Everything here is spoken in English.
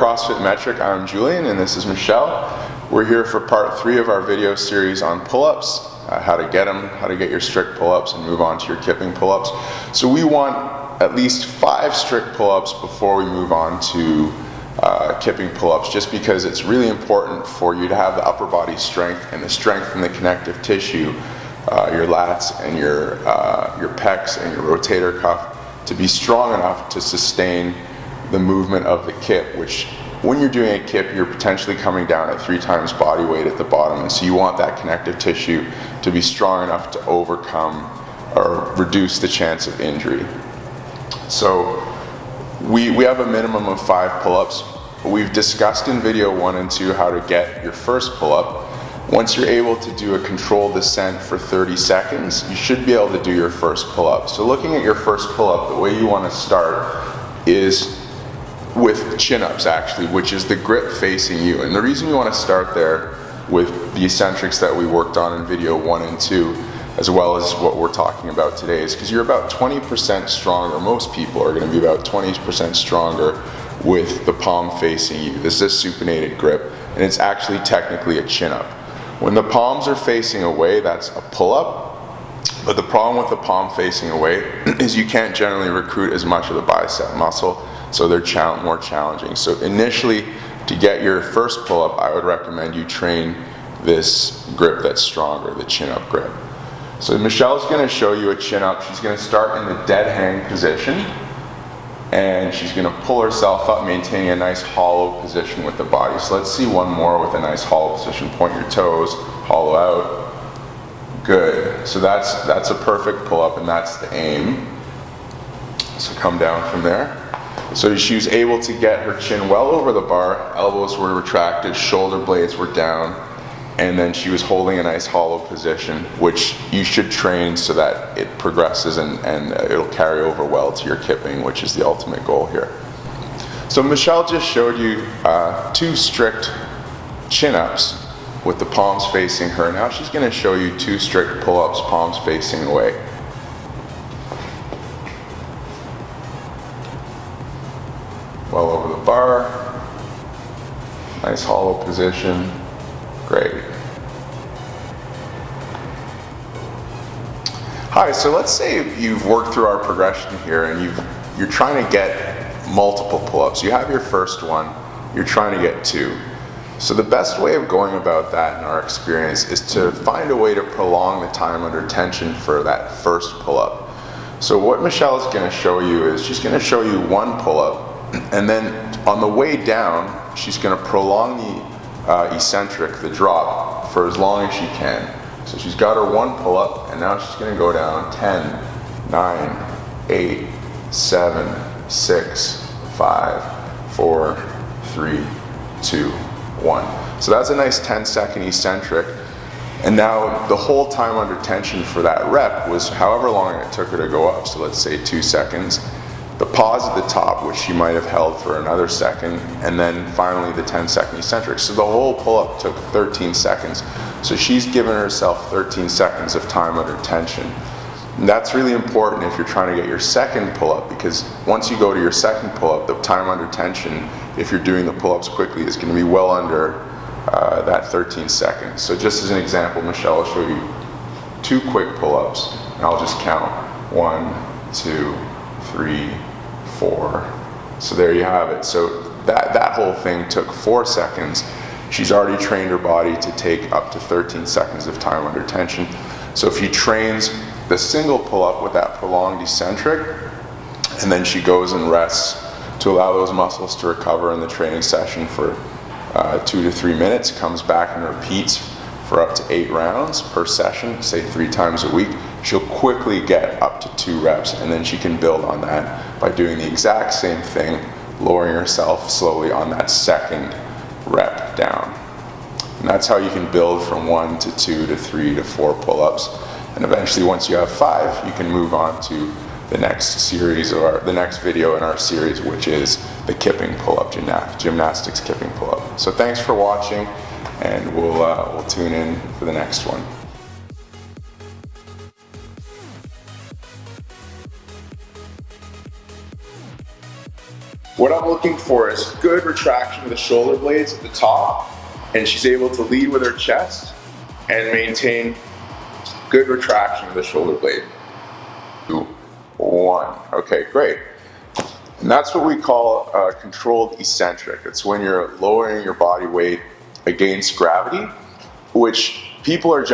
CrossFit Metric. I'm Julian and this is Michelle. We're here for part 3 of our video series on pull-ups, how to get them, how to get your strict pull-ups and move on to your kipping pull-ups. So we want at least 5 strict pull-ups before we move on to kipping pull-ups, just because it's really important for you to have the upper body strength and the strength in the connective tissue, your lats and your pecs and your rotator cuff, to be strong enough to sustain the movement of the kip, which when you're doing a kip, you're potentially coming down at 3 times body weight at the bottom, and so you want that connective tissue to be strong enough to overcome or reduce the chance of injury. So we have a minimum of 5 pull-ups. We've discussed in video 1 and 2 how to get your first pull-up. Once you're able to do a controlled descent for 30 seconds, you should be able to do your first pull-up. So looking at your first pull-up, the way you want to start is with chin-ups actually, which is the grip facing you. And the reason you want to start there with the eccentrics that we worked on in video 1 and 2, as well as what we're talking about today, is because you're about 20% stronger. Most people are going to be about 20% stronger with the palm facing you. This is a supinated grip, and it's actually technically a chin-up. When the palms are facing away, that's a pull-up. But the problem with the palm facing away is you can't generally recruit as much of the bicep muscle, so they're more challenging. So initially, to get your first pull-up, I would recommend you train this grip that's stronger, the chin-up grip. So Michelle's going to show you a chin-up. She's going to start in the dead hang position, and she's going to pull herself up, maintaining a nice hollow position with the body. So let's see one more with a nice hollow position. Point your toes, hollow out. Good. So that's a perfect pull-up, and that's the aim. So come down from there. So she was able to get her chin well over the bar, elbows were retracted, shoulder blades were down, and then she was holding a nice hollow position, which you should train so that it progresses and it'll carry over well to your kipping, which is the ultimate goal here. So Michelle just showed you 2 strict chin-ups with the palms facing her. Now she's going to show you 2 strict pull-ups, palms facing away. Well over the bar, nice hollow position, great. Hi, so let's say you've worked through our progression here and you're trying to get multiple pull-ups. You have your first one, you're trying to get 2. So the best way of going about that in our experience is to find a way to prolong the time under tension for that first pull-up. So what Michelle is going to show you is she's going to show you 1 pull-up, and then on the way down she's going to prolong the eccentric, the drop, for as long as she can. So she's got her 1 pull-up, and now she's going to go down 10, 9, 8, 7, 6, 5, 4, 3, 2, 1. So that's a nice 10-second eccentric, and now the whole time under tension for that rep was however long it took her to go up. So let's say 2 seconds. The pause at the top, which she might have held for another second, and then finally the 10-second eccentric. So the whole pull-up took 13 seconds. So she's given herself 13 seconds of time under tension. And that's really important if you're trying to get your second pull-up, because once you go to your second pull-up, the time under tension, if you're doing the pull-ups quickly, is going to be well under that 13 seconds. So just as an example, Michelle will show you 2 quick pull-ups, and I'll just count 1, 2, 3, 4. So there you have it. So that whole thing took 4 seconds. She's already trained her body to take up to 13 seconds of time under tension. So if she trains the single pull-up with that prolonged eccentric, and then she goes and rests to allow those muscles to recover in the training session for 2 to 3 minutes, comes back and repeats for up to 8 rounds per session, say 3 times a week, she'll quickly get up to 2 reps, and then she can build on that by doing the exact same thing, lowering herself slowly on that second rep down. And that's how you can build from 1 to 2 to 3 to 4 pull-ups. And eventually, once you have 5, you can move on to the next series, or the next video in our series, which is the kipping pull-up, gymnastics kipping pull-up. So thanks for watching, and we'll tune in for the next one. What I'm looking for is good retraction of the shoulder blades at the top, and she's able to lead with her chest and maintain good retraction of the shoulder blade. 2, 1. Okay, great. And that's what we call a controlled eccentric. It's when you're lowering your body weight against gravity, which people are